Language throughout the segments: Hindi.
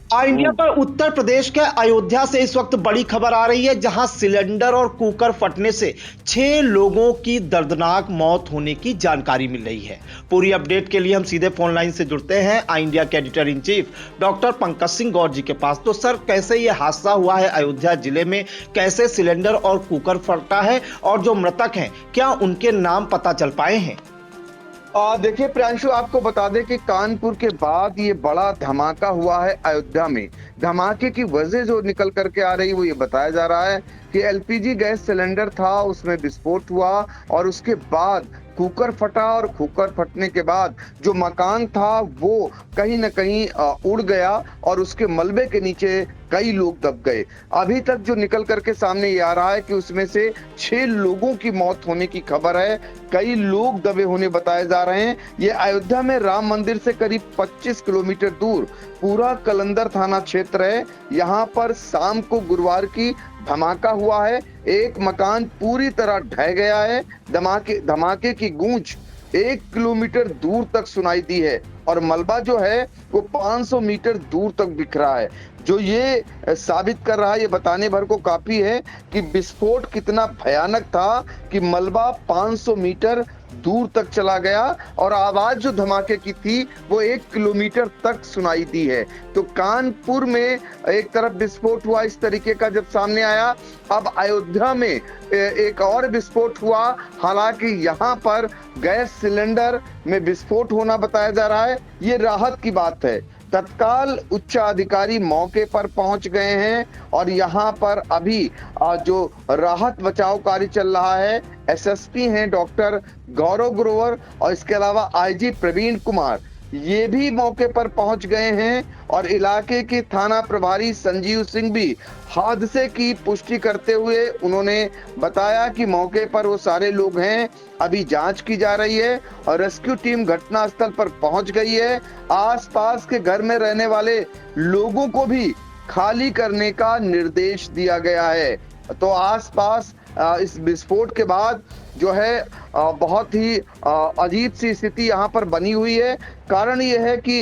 इंडिया पर उत्तर प्रदेश के अयोध्या से इस वक्त बड़ी खबर आ रही है, जहां सिलेंडर और कुकर फटने से 6 लोगों की दर्दनाक मौत होने की जानकारी मिल रही है। पूरी अपडेट के लिए हम सीधे फोन लाइन से जुड़ते हैं आई इंडिया के editor in chief doctor Pankaj Singh Gaur ji के पास। तो सर, कैसे ये हादसा हुआ है अयोध्या जिले में, कैसे सिलेंडर और कुकर फटा है और जो मृतक हैं क्या उनके नाम पता चल पाए हैं? देखिए प्रियांशु, आपको बता दें कि कानपुर के बाद ये बड़ा धमाका हुआ है अयोध्या में। धमाके की वजह जो निकल करके आ रही है वो ये बताया जा रहा है कि एलपीजी गैस सिलेंडर था, उसमें विस्फोट हुआ और उसके बाद कुकर फटा और कुकर फटने के बाद जो मकान था वो कहीं न कहीं उड़ गया और उसके मलबे के नीचे कई लोग दब गए। अभी तक जो निकल करके सामने ये आ रहा है कि उसमें से 6 लोगों की मौत होने की खबर है, कई लोग दबे होने बताए जा रहे हैं। ये अयोध्या में राम मंदिर से करीब 25 किलोमीटर दूर पूरा कलंदर थाना क्षेत्र है। यहाँ पर शाम को गुरुवार की धमाका हुआ है, एक मकान पूरी तरह ढह गया है। धमाके की गूंज 1 किलोमीटर दूर तक सुनाई दी है और मलबा जो है वो 500 मीटर दूर तक बिखरा है। जो ये साबित कर रहा है, ये बताने भर को काफी है कि विस्फोट कितना भयानक था कि मलबा 500 मीटर दूर तक चला गया और आवाज जो धमाके की थी वो 1 किलोमीटर तक सुनाई दी है। तो कानपुर में एक तरफ विस्फोट हुआ इस तरीके का जब सामने आया, अब अयोध्या में एक और विस्फोट हुआ। हालांकि यहाँ पर गैस सिलेंडर में विस्फोट होना बताया जा रहा है, ये राहत की बात है। तत्काल उच्च अधिकारी मौके पर पहुंच गए हैं और यहाँ पर अभी जो राहत बचाव कार्य चल रहा है, एसएसपी हैं डॉक्टर गौरव ग्रोवर और इसके अलावा आईजी प्रवीण कुमार, ये भी मौके पर पहुंच गए हैं और इलाके के थाना प्रभारी संजीव सिंह भी हादसे की पुष्टि करते हुए उन्होंने बताया कि मौके पर वो सारे लोग हैं, अभी जांच की जा रही है और रेस्क्यू टीम घटनास्थल पर पहुंच गई है। आसपास के घर में रहने वाले लोगों को भी खाली करने का निर्देश दिया गया है। तो आसपास इस विस्फोट के बाद जो है बहुत ही अजीब सी स्थिति यहाँ पर बनी हुई है। कारण यह है कि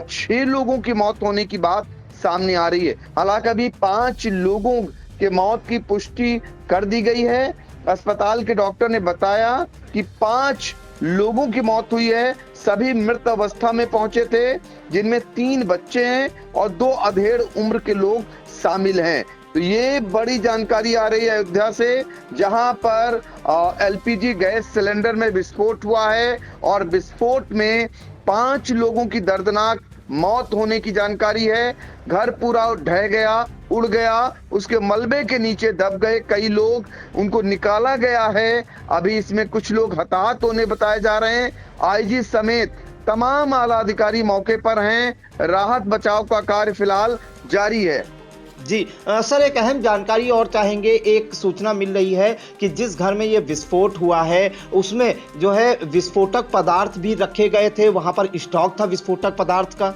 6 लोगों की मौत होने की बात सामने आ रही है। हालांकि अभी 5 लोगों के मौत की पुष्टि कर दी गई है। अस्पताल के डॉक्टर ने बताया कि 5 लोगों की मौत हुई है, सभी मृत अवस्था में पहुंचे थे, जिनमें 3 बच्चे हैं और 2 अधेड़ उम्र के लोग शामिल हैं। तो ये बड़ी जानकारी आ रही है अयोध्या से, जहां पर एलपीजी गैस सिलेंडर में विस्फोट हुआ है और विस्फोट में 5 लोगों की दर्दनाक मौत होने की जानकारी है। घर पूरा ढह गया, उड़ गया, उसके मलबे के नीचे दब गए कई लोग, उनको निकाला गया है। अभी इसमें कुछ लोग हताहत होने बताए जा रहे हैं। आईजी समेत तमाम आला अधिकारी मौके पर हैं। राहत बचाव का कार्य फिलहाल जारी है। जी सर, एक अहम जानकारी और चाहेंगे। एक सूचना मिल रही है कि जिस घर में ये विस्फोट हुआ है उसमें जो है विस्फोटक पदार्थ भी रखे गए थे, वहां पर स्टॉक था विस्फोटक पदार्थ का।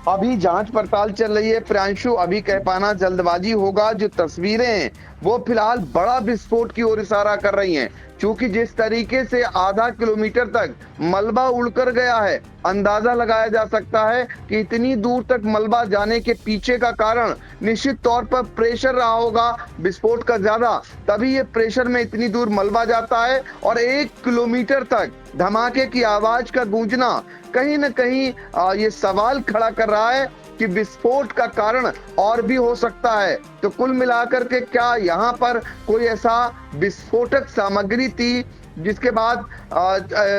अभी जांच पड़ताल चल रही है प्रियांशु, अभी कह पाना जल्दबाजी होगा। जो तस्वीरें हैं वो फिलहाल बड़ा विस्फोट की ओर इशारा कर रही हैं, क्योंकि जिस तरीके से आधा किलोमीटर तक मलबा उड़कर गया है, अंदाजा लगाया जा सकता है कि इतनी दूर तक मलबा जाने के पीछे का कारण निश्चित तौर पर प्रेशर रहा होगा विस्फोट का ज्यादा, तभी ये प्रेशर में इतनी दूर मलबा जाता है और 1 किलोमीटर तक धमाके की आवाज का गूंजना कहीं न कहीं ये सवाल खड़ा कर रहा है कि विस्फोट का कारण और भी हो सकता है। तो कुल मिलाकर के क्या यहाँ पर कोई ऐसा विस्फोटक सामग्री थी जिसके बाद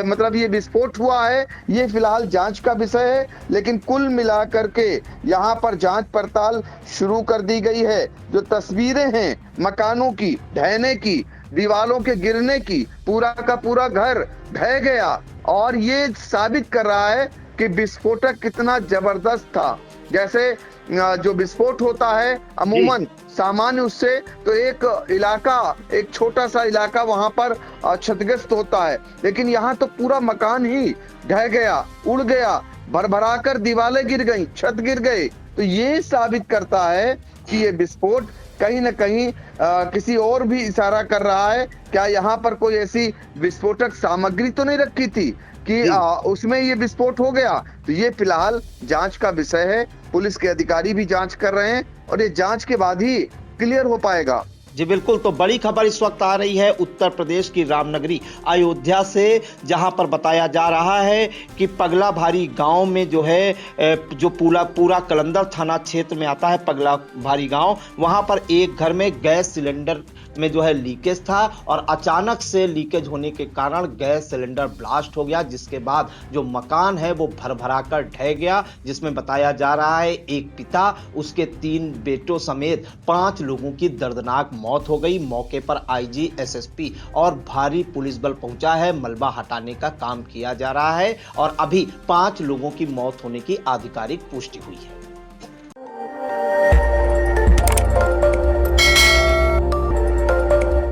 मतलब ये विस्फोट हुआ है, ये फिलहाल जांच का विषय है। लेकिन कुल मिलाकर के यहाँ पर जांच पड़ताल शुरू कर दी गई है। जो तस्वीरें हैं मकानों की ढहने की, दीवारों के गिरने की, पूरा का पूरा घर ढह गया और ये साबित कर रहा है कि विस्फोटक कितना जबरदस्त था। जैसे जो विस्फोट होता है अमूमन सामान्य उससे तो एक इलाका, एक छोटा सा इलाका वहां पर क्षतिग्रस्त होता है, लेकिन यहाँ तो पूरा मकान ही ढह गया, उड़ गया, भरभरा कर दीवारें गिर गई, छत गिर गए। तो ये साबित करता है कि ये विस्फोट कहीं न कहीं किसी और भी इशारा कर रहा है। क्या यहाँ पर कोई ऐसी विस्फोटक सामग्री तो नहीं रखी थी कि उसमें ये विस्फोट हो गया? तो ये फिलहाल जांच का विषय है। पुलिस के अधिकारी भी जांच कर रहे हैं और ये जांच के बाद ही क्लियर हो पाएगा। जी बिल्कुल, तो बड़ी खबर इस वक्त आ रही है उत्तर प्रदेश की रामनगरी अयोध्या से, जहां पर बताया जा रहा है कि पगला भारी गांव में जो है जो पूरा कलंदर थाना क्षेत्र में आता है पगला भारी गांव, वहां पर एक घर में गैस सिलेंडर में जो है लीकेज था और अचानक से लीकेज होने के कारण गैस सिलेंडर ब्लास्ट हो गया, जिसके बाद जो मकान है वो भर कर ढह गया, जिसमें बताया जा रहा है एक पिता, उसके 3 बेटों समेत 5 लोगों की दर्दनाक मौत हो गई। मौके पर आईजी, एसएसपी और भारी पुलिस बल पहुंचा है, मलबा हटाने का काम किया जा रहा है और अभी 5 लोगों की मौत होने की आधिकारिक पुष्टि हुई है।